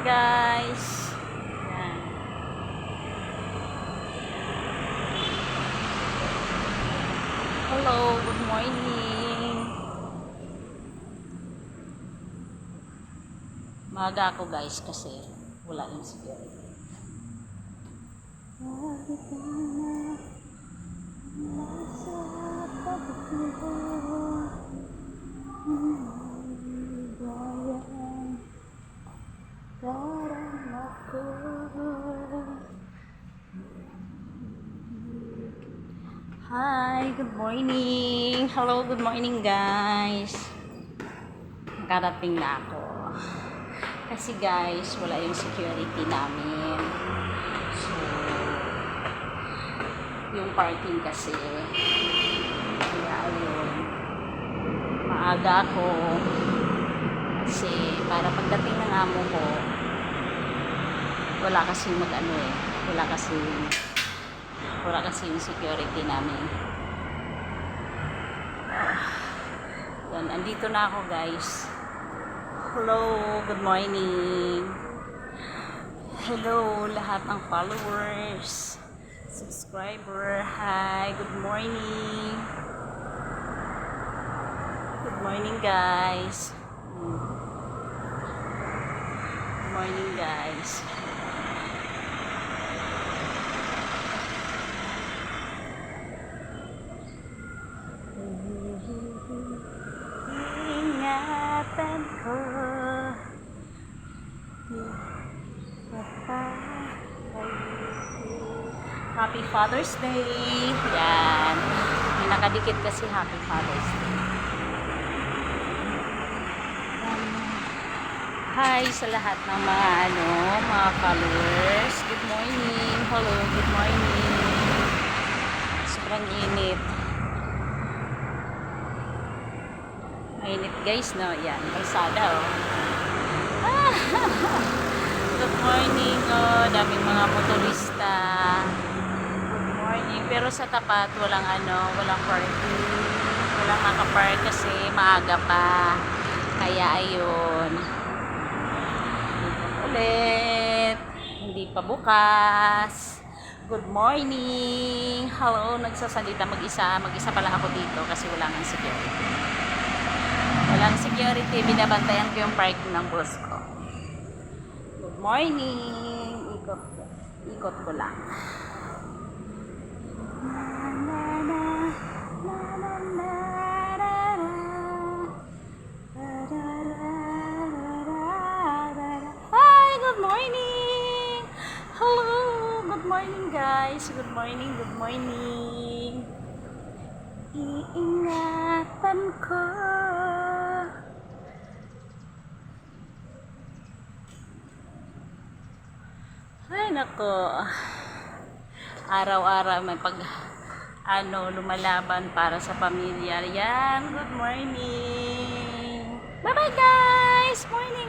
guys. Yan. Hello, good morning. Maaga ako guys kasi wala yung security. Hi, good morning. Hello, good morning guys. Nakarating na ako. Kasi guys, wala yung security namin. So, yung parking kasi, kaya yun, maaga ako. Kasi para pagdating ng amo ko, wala kasi wala kasi yung security namin. Yan, andito na ako guys. Hello, good morning. Hello lahat ng followers, subscriber. Hi, good morning. Good morning guys. Good morning guys. Ingatan ko Happy Father's Day. Yan. May nakadikit kasi Happy Father's Day. Hi sa lahat ng mga followers. Good morning. Hello, good morning. Sobrang init. Mainit guys, no? Yan, kalsada, oh. Good morning, oh. Daming mga motorista. Good morning. Pero sa tapat, walang parking. Walang nakapark kasi maaga pa. Kaya ayun. Ulit. Hindi pa bukas. Good morning. Hello, nagsasalita mag-isa. Mag-isa pala ako dito kasi wala nang security. Walang security, binabantayan ko yung parking ng bus ko. Good morning. Ikot ko lang. Hi, good morning. Hello, good morning guys. Good morning, good morning. Iingatan ko. Ay nako, araw-araw may lumalaban para sa pamilya. Yan, good morning. Bye bye guys, morning.